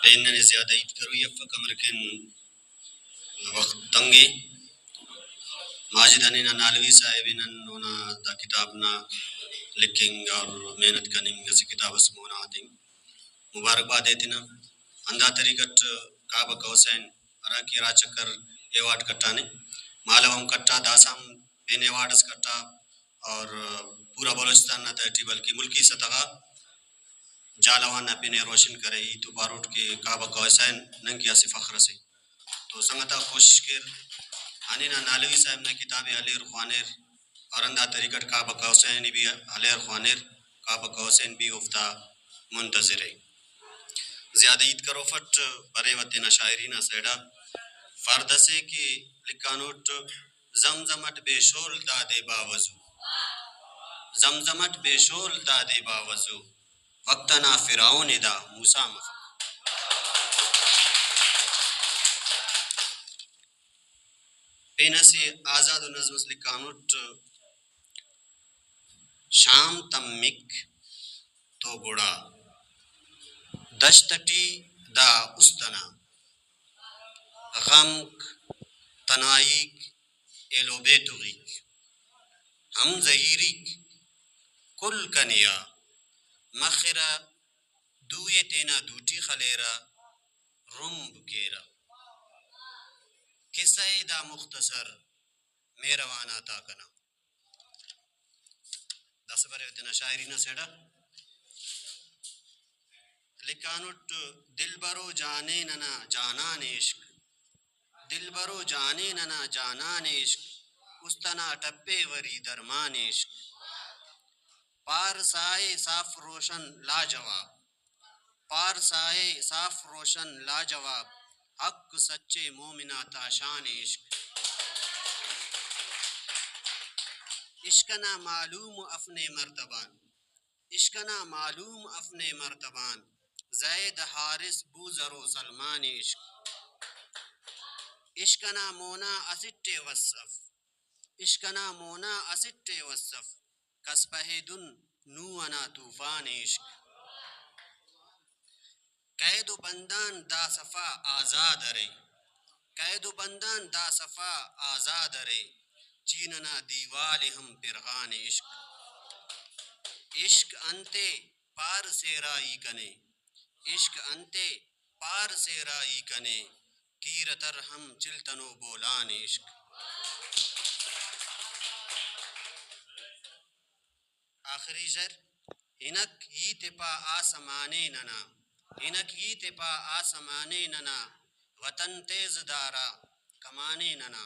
إنني زيادة يذكروا يفك أمريكان وقت تنگي ماجد انینا نالوی صاحبین انہونا دا کتابنا لکھنگ اور محنت کننگ اس کتاب اسمونا آدھیں مبارکباد دیتنا اندھا طریقت کعبہ کوسین اراکی را چکر ایوارڈ کٹانے مالوام کٹا داسام پین ایوارڈز کٹا اور پورا بلوچستان نہ تہٹی بلکہ ملکی سطح جالوان نہ پینے روشن کرے ہی تو باروٹ کے کعبہ کوسین ننگی اسی فخر سے تو سنگتا کوشش کر انینا نالوی صاحب نے کتاب علیر خوانیر اور اندھا طریقت کعبہ کوسین بھی علیر خوانیر کعبہ کوسین بھی افتا منتظر ہے زیادہ عید کرو فٹ برے وطن شاعرین سیڑا فرد سے کی لکانوٹ زمزمٹ بے شول دادے باوضو زمزمٹ بے شول دادے باوضو وقتنا فرعون دا موسیٰ مفق پینسی آزاد و نظم لکانوٹ شام تمک تو گڑا دشتٹی دا استنا غمک تنائیک ایلو بیتوغیک ہم زہیریک کل کنیا مخرا دوئے تینا دوٹی خلیرا رمب کیرا قصہ دا مختصر میروانا تاکنا دا سبرے وطن شاعرین سیڑا لکانوٹ دل برو جانے ننا جانان عشق دل برو جانے ننا جانان عشق استنا ٹپے وری درمان عشق پار سائے صاف روشن لاجواب پار سائے صاف روشن لاجواب حق سچے مومنہ تاشان عشق عشقنا معلوم اپنے مرتبان عشقنا معلوم اپنے مرتبان زید حارث بوذر و سلمان عشق عشقنا مونا اسٹ وصف عشقنا مونا اسٹ وصف کسبہ دن نونا طوفان عشق قید و بندان دا صفا آزاد ارے قید و بندان دا صفا آزاد ارے چیننا دیوال ہم پرغان عشق عشق انتے پار سے رائی کنے عشق انتے پار سے رائی کنے کیرتر ہم چلتنو بولان عشق آخری شعر ہنک ہی تپا آسمانے ننا ہنک ہی تپا آسمانے ننا وطن تیز دارا کمانے ننا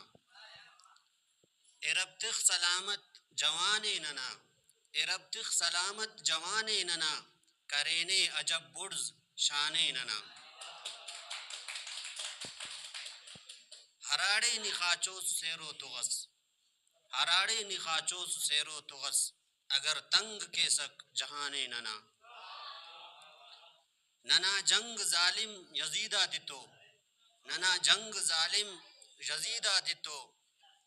ارب تخ سلامت جوانے ننا ارب تخ سلامت جوانے ننا کرینے عجب برز شانے ننا ہراڑے نخاچوس سیرو تغس ہراڑے نخاچوس سیرو تغس اگر تنگ کے سک جہانے ننا ننا جنگ ظالم یزیدہ دتو ننا جنگ ظالم یزیدہ دتو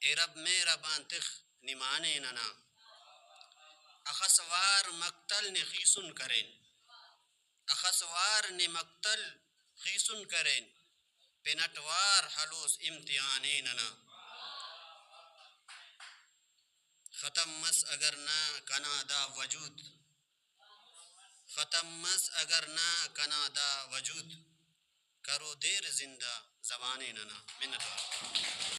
ارب میرا بانتخ نمانے ننا اخسوار مقتل نے خیسن کریں اخسوار نے مقتل خیسن کریں پنٹوار حلوس امتحانے ننا ختم مس اگر نہ کنا دا وجود ختم مس اگر نہ کنا دا وجود کرو دیر زندہ زبانے ننا منت